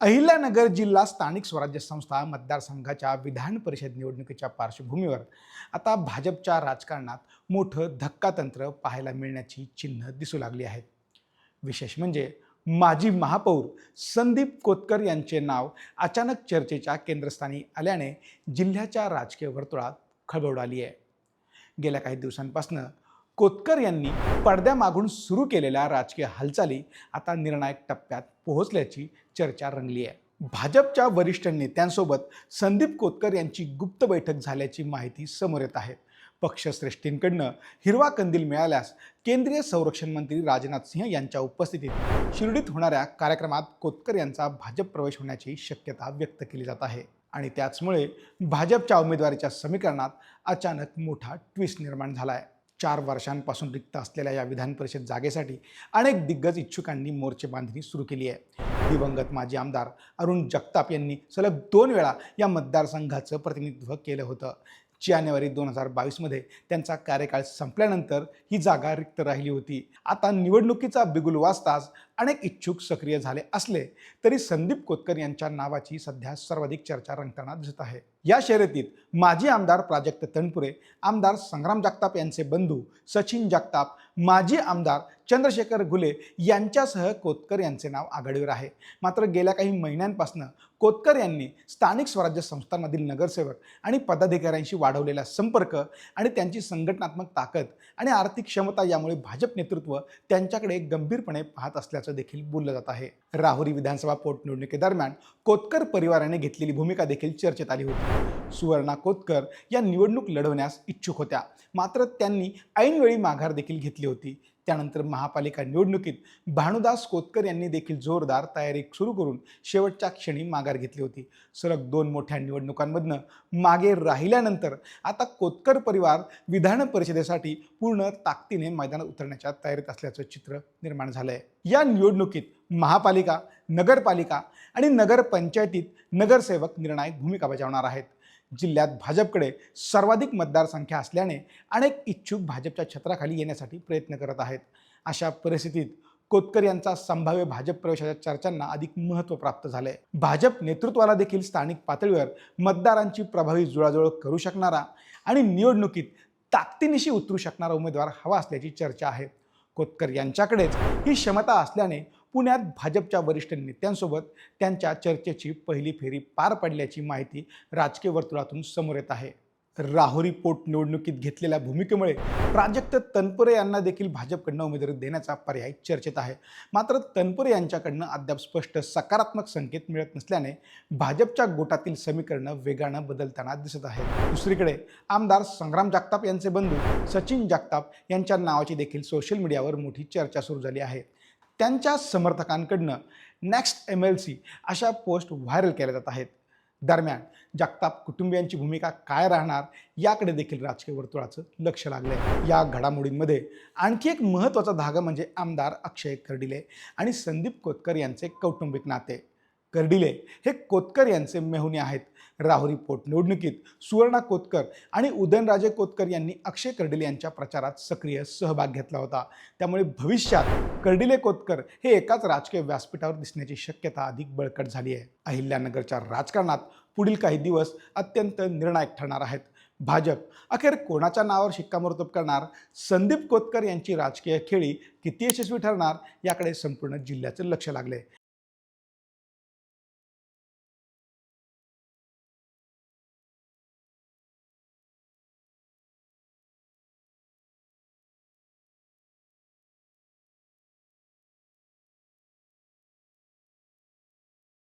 अहिल्यानगर जिल्हा स्थानिक स्वराज्य संस्था मतदारसंघाच्या विधान परिषद निवडणुकीच्या पार्श्वभूमीवर आता भाजपच्या राजकारणात मोठं धक्कातंत्र पाहायला मिळण्याची चिन्ह दिसू लागली आहेत. विशेष म्हणजे माजी महापौर संदीप कोतकर यांचे नाव अचानक चर्चेच्या केंद्रस्थानी आल्याने जिल्ह्याच्या राजकीय वर्तुळात खळबळ उडाली आहे. गेल्या काही दिवसांपासून कोतकर यांनी पडद्यामागून सुरू केलेल्या राजकीय हालचाली आता निर्णायक टप्प्यात पोहोचल्याची चर्चा रंगली आहे. भाजपच्या वरिष्ठ नेत्यांसोबत संदीप कोतकर यांची गुप्त बैठक झाल्याची माहिती समोर येत आहे. पक्षश्रेष्ठींकडनं हिरवा कंदील मिळाल्यास केंद्रीय संरक्षण मंत्री राजनाथ सिंह यांच्या उपस्थितीत शिर्डीत होणाऱ्या कार्यक्रमात कोतकर यांचा भाजप प्रवेश होण्याची शक्यता व्यक्त केली जात आहे. आणि त्याचमुळे भाजपच्या उमेदवारीच्या समीकरणात अचानक मोठा ट्विस्ट निर्माण झाला आहे. 4 वर्षांपासून रिक्त असलेल्या या विधान परिषद जागेसाठी अनेक दिग्गज इच्छुकांनी मोर्चे बांधणी सुरू केली आहे. दिवंगत माजी आमदार अरुण जगताप यांनी सलग 2 वेळा या मतदारसंघाचं प्रतिनिधित्व केलं होतं. जानेवारी 2022 त्यांचा कार्यकाळ संपल्यानंतर ही जागा रिक्त राहिली होती. आता निवडणुकीचा बिगुल वाजताच अनेक इच्छुक सक्रिय झाले असले तरी संदीप कोतकर यांच्या नावाची सध्या सर्वाधिक चर्चा रंगताना दिसत आहे. या शर्यतीत माजी आमदार प्राजक्त तनपुरे, आमदार संग्राम जगताप यांचे बंधू सचिन जगताप, माजी आमदार चंद्रशेखर घुले यांच्यासह कोतकर यांचे नाव आघाडीवर आहे. मात्र गेल्या काही महिन्यांपासून कोतकर यांनी स्थानिक स्वराज्य संस्थांमधील नगरसेवक आणि पदाधिकाऱ्यांशी वाढवलेला संपर्क आणि त्यांची संघटनात्मक ताकद आणि आर्थिक क्षमता यामुळे भाजप नेतृत्व त्यांच्याकडे गंभीरपणे पाहत असल्याचं देखील बोललं जात आहे. राहुरी विधानसभा पोटनिवडणुकीदरम्यान कोतकर परिवाराने घेतलेली भूमिका देखील चर्चेत आली होती. सुवर्णा कोतकर या निवडणूक लढवण्यास इच्छुक होत्या, मात्र त्यांनी ऐनवेळी माघार देखील घेतली होती. त्यानंतर महापालिका निवडणुकीत भानुदास कोतकर यांनी देखील जोरदार तयारी सुरू करून शेवटच्या क्षणी माघार घेतली होती. सलग 2 मोठ्या निवडणुकांमधनं मागे राहिल्यानंतर आता कोतकर परिवार विधान परिषदेसाठी पूर्ण ताकदीने मैदानात उतरण्याच्या तयारीत असल्याचं चित्र निर्माण झालंय. या निवडणुकीत महापालिका, नगरपालिका आणि नगरपंचायतीत नगरसेवक निर्णायक भूमिका बजावणार आहेत. जिल्ह्यात भाजपकडे सर्वाधिक मतदारसंख्या असल्याने अनेक इच्छुक भाजपच्या छत्राखाली येण्यासाठी प्रयत्न करत आहेत. अशा परिस्थितीत कोतकर यांचा संभाव्य भाजप प्रवेशाच्या चर्चांना अधिक महत्त्व प्राप्त झालंय. भाजप नेतृत्वाला देखील स्थानिक पातळीवर मतदारांची प्रभावी जुळाजुळ करू शकणारा आणि निवडणुकीत ताकदीनिशी उतरू शकणारा उमेदवार हवा असल्याची चर्चा आहे. कोतकर यांच्याकडेच ही क्षमता असल्याने पुण्यात भाजपच्या वरिष्ठ नेत्यांसोबत त्यांच्या चर्चेची पहिली फेरी पार पडल्याची माहिती राजकीय वर्तुळातून समोर येत आहे. राहुरी पोटनिवडणुकीत घेतलेल्या भूमिकेमुळे प्राजक्त तनपुरे यांना देखील भाजपकडनं उमेदवारी देण्याचा पर्याय चर्चेत आहे. मात्र तनपुरे यांच्याकडनं अद्याप स्पष्ट सकारात्मक संकेत मिळत नसल्याने भाजपच्या गोटातील समीकरणं वेगानं बदलताना दिसत आहेत. दुसरीकडे आमदार संग्राम जगताप यांचे बंधू सचिन जगताप यांच्या नावाची देखील सोशल मीडियावर मोठी चर्चा सुरू झाली आहे. त्यांच्या समर्थकांकडनं नेक्स्ट MLC अशा पोस्ट व्हायरल केल्या जात आहेत. दरम्यान जगताप कुटुंबियांची भूमिका काय राहणार याकडे देखील राजकीय वर्तुळाचं लक्ष लागलंय. या घडामोडींमध्ये आणखी एक महत्त्वाचा धागा म्हणजे आमदार अक्षय कर्डिले आणि संदीप कोतकर यांचे कौटुंबिक नाते. कर्डिले हे कोतकर यांचे मेहुणे आहेत. राहुरी पोटनिवडणुकीत सुवर्णा कोतकर आणि उदयनराजे कोतकर यांनी अक्षय कर्डिले यांच्या प्रचारात सक्रिय सहभाग घेतला होता. त्यामुळे भविष्यात कर्डिले कोतकर हे एकाच राजकीय व्यासपीठावर दिसण्याची शक्यता अधिक बळकट झाली आहे. अहिल्यानगरच्या राजकारणात पुढील काही दिवस अत्यंत निर्णायक ठरणार आहेत. भाजप अखेर कोणाच्या नावावर शिक्कामोर्तब करणार, संदीप कोतकर यांची राजकीय खेळी किती यशस्वी ठरणार याकडे संपूर्ण जिल्ह्याचं लक्ष लागले.